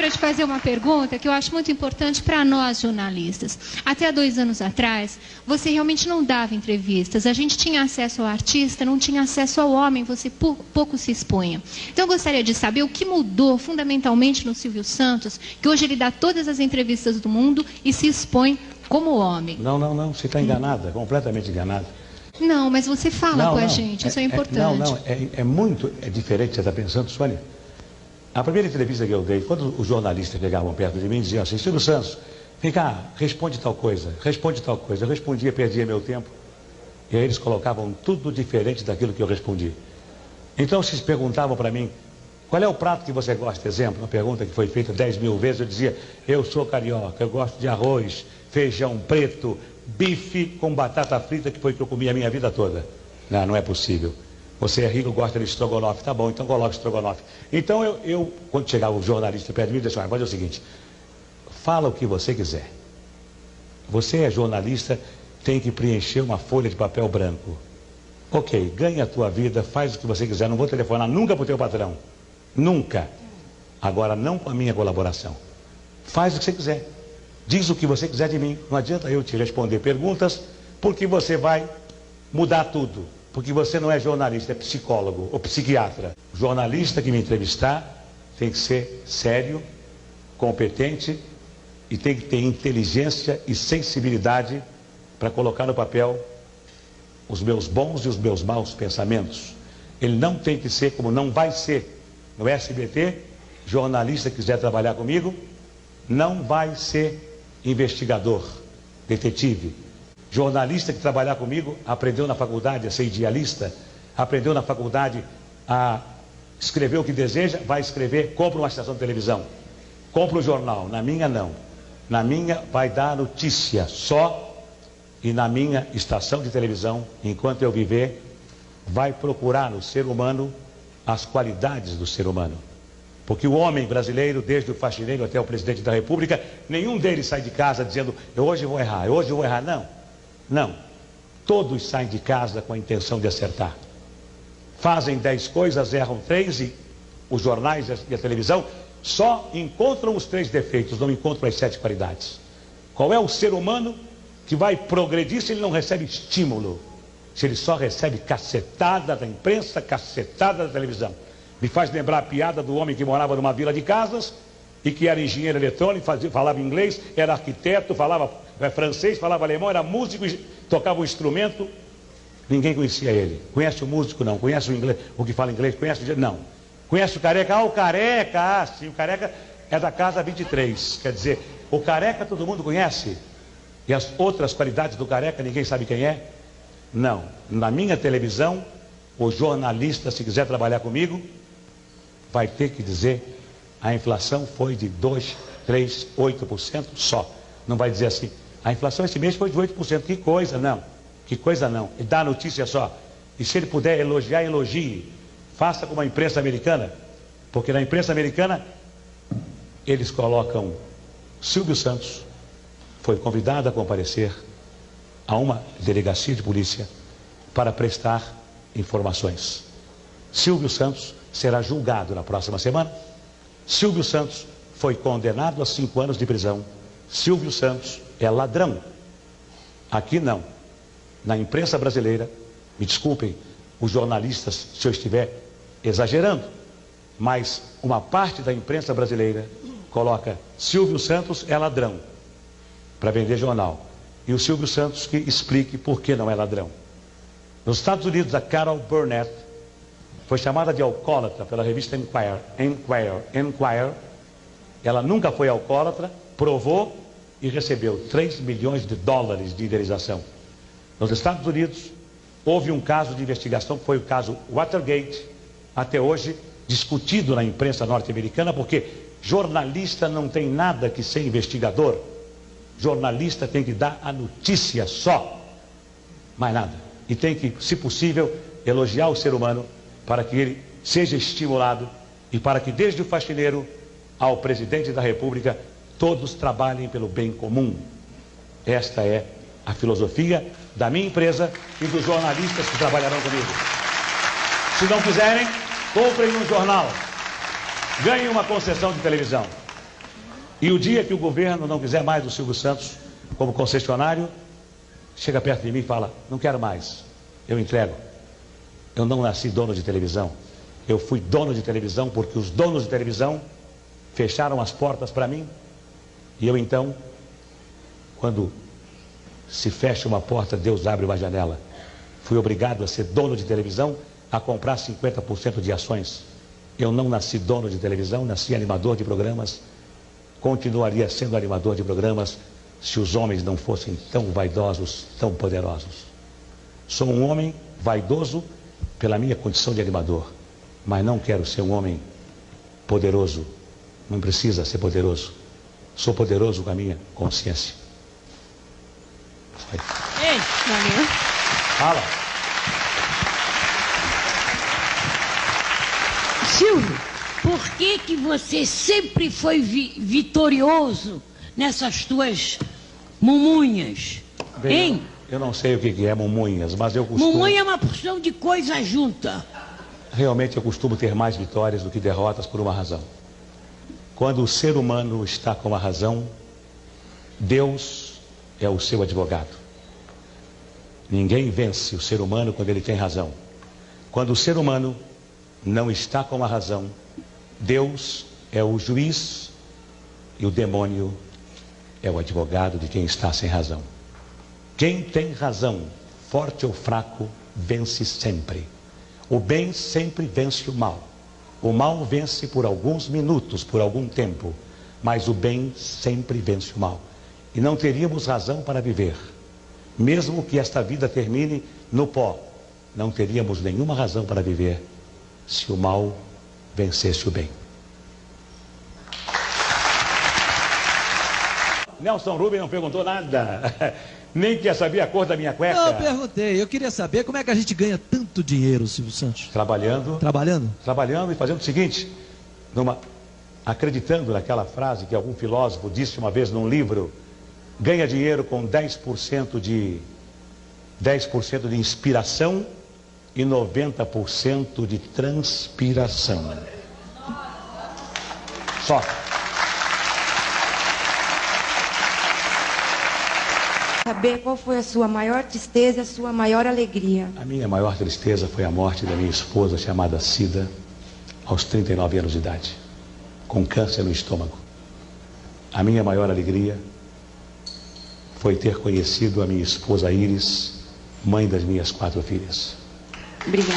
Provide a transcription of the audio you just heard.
para te fazer uma pergunta que eu acho muito importante para nós jornalistas. Até 2 anos atrás, você realmente não dava entrevistas. A gente tinha acesso ao artista, não tinha acesso ao homem, você pouco se expunha. Então eu gostaria de saber o que mudou fundamentalmente no Silvio Santos, que hoje ele dá todas as entrevistas do mundo e se expõe como homem. Não, você está enganada, completamente enganada. Não, mas você fala com a gente, isso é importante. É diferente, você está pensando, Sônia. A primeira entrevista que eu dei, quando os jornalistas chegavam perto de mim, diziam assim: Silvio Santos, vem cá, responde tal coisa, responde tal coisa. Eu respondia, perdia meu tempo. E aí eles colocavam tudo diferente daquilo que eu respondi. Então, se perguntavam para mim, qual é o prato que você gosta? Exemplo, uma pergunta que foi feita 10.000 vezes, eu dizia, eu sou carioca, eu gosto de arroz, feijão preto, bife com batata frita, que foi o que eu comi a minha vida toda. Não é possível. Você é rico, gosta de estrogonofe, tá bom, então coloca estrogonofe. Então eu quando chegava o jornalista perto de mim, eu disse, olha, o seguinte, fala o que você quiser. Você é jornalista, tem que preencher uma folha de papel branco. Ok, ganha a tua vida, faz o que você quiser, não vou telefonar nunca para o teu patrão. Nunca. Agora não com a minha colaboração. Faz o que você quiser. Diz o que você quiser de mim. Não adianta eu te responder perguntas, porque você vai mudar tudo. Porque você não é jornalista, é psicólogo ou psiquiatra. O jornalista que me entrevistar tem que ser sério, competente e tem que ter inteligência e sensibilidade para colocar no papel os meus bons e os meus maus pensamentos. Ele não tem que ser, como não vai ser no SBT, jornalista que quiser trabalhar comigo, não vai ser investigador, detetive. Jornalista que trabalhar comigo, aprendeu na faculdade a ser idealista, aprendeu na faculdade a escrever o que deseja, vai escrever, compra uma estação de televisão, compra um jornal. Na minha não. Na minha vai dar notícia só, e na minha estação de televisão, enquanto eu viver, vai procurar no ser humano as qualidades do ser humano. Porque o homem brasileiro, desde o faxineiro até o presidente da República, nenhum deles sai de casa dizendo, hoje eu vou errar, hoje eu vou errar. Não. Todos saem de casa com a intenção de acertar. Fazem 10 coisas, erram 3 e os jornais e a televisão só encontram os 3 defeitos, não encontram as 7 qualidades. Qual é o ser humano que vai progredir se ele não recebe estímulo? Se ele só recebe cacetada da imprensa, cacetada da televisão. Me faz lembrar a piada do homem que morava numa vila de casas e que era engenheiro eletrônico, falava inglês, era arquiteto, falava francês, falava alemão, era músico, tocava um instrumento. Ninguém conhecia ele. Conhece o músico? Não. Conhece o inglês, o que fala inglês? Conhece o... Não. Conhece o careca? O careca, sim, o careca é da casa 23. Quer dizer, o careca todo mundo conhece. E as outras qualidades do careca ninguém sabe quem é? Não. Na minha televisão, o jornalista, se quiser trabalhar comigo, vai ter que dizer, a inflação foi de 2, 3, 8% só. Não vai dizer assim, a inflação esse mês foi de 8%. Que coisa, não. Que coisa não. Ele dá a notícia só. E se ele puder elogiar, elogie. Faça como a imprensa americana. Porque na imprensa americana, eles colocam Silvio Santos foi convidado a comparecer a uma delegacia de polícia para prestar informações. Silvio Santos será julgado na próxima semana. Silvio Santos foi condenado a 5 anos de prisão. Silvio Santos é ladrão. Aqui não. Na imprensa brasileira, me desculpem os jornalistas se eu estiver exagerando, mas uma parte da imprensa brasileira coloca Silvio Santos é ladrão para vender jornal. E o Silvio Santos que explique por que não é ladrão. Nos Estados Unidos, a Carol Burnett foi chamada de alcoólatra pela revista Enquirer. Ela nunca foi alcoólatra, provou e recebeu 3 milhões de dólares de indenização. Nos Estados Unidos, houve um caso de investigação, que foi o caso Watergate, até hoje discutido na imprensa norte-americana, porque jornalista não tem nada que ser investigador. Jornalista tem que dar a notícia só, mais nada. E tem que, se possível, elogiar o ser humano para que ele seja estimulado e para que desde o faxineiro ao presidente da República todos trabalhem pelo bem comum. Esta é a filosofia da minha empresa e dos jornalistas que trabalharão comigo. Se não quiserem, comprem um jornal, ganhem uma concessão de televisão. E o dia que o governo não quiser mais o Silvio Santos como concessionário, chega perto de mim e fala, não quero mais, eu entrego. Eu não nasci dono de televisão, eu fui dono de televisão porque os donos de televisão fecharam as portas para mim. E eu então, quando se fecha uma porta, Deus abre uma janela. Fui obrigado a ser dono de televisão, a comprar 50% de ações. Eu não nasci dono de televisão, nasci animador de programas. Continuaria sendo animador de programas se os homens não fossem tão vaidosos, tão poderosos. Sou um homem vaidoso pela minha condição de animador, mas não quero ser um homem poderoso. Não precisa ser poderoso. Sou poderoso com a minha consciência. Ei, valeu. Fala. Silvio, por que você sempre foi vitorioso nessas tuas mumunhas? Bem, Hein? eu não sei o que é mumunhas, mas eu costumo... Mumunha é uma porção de coisa junta. Realmente eu costumo ter mais vitórias do que derrotas por uma razão. Quando o ser humano está com a razão, Deus é o seu advogado. Ninguém vence o ser humano quando ele tem razão. Quando o ser humano não está com a razão, Deus é o juiz e o demônio é o advogado de quem está sem razão. Quem tem razão, forte ou fraco, vence sempre. O bem sempre vence o mal. O mal vence por alguns minutos, por algum tempo, mas o bem sempre vence o mal. E não teríamos razão para viver. Mesmo que esta vida termine no pó, não teríamos nenhuma razão para viver se o mal vencesse o bem. Nelson Rubens não perguntou nada. Nem quer saber a cor da minha cueca. Não, eu perguntei. Eu queria saber como é que a gente ganha tanto dinheiro, Silvio Santos. Trabalhando. Trabalhando? Trabalhando e fazendo o seguinte, acreditando naquela frase que algum filósofo disse uma vez num livro, ganha dinheiro com 10% de inspiração e 90% de transpiração. Só. Saber qual foi a sua maior tristeza e a sua maior alegria. A minha maior tristeza foi a morte da minha esposa, chamada Cida, aos 39 anos de idade, com câncer no estômago. A minha maior alegria foi ter conhecido a minha esposa Iris, mãe das minhas 4 filhas. Obrigada.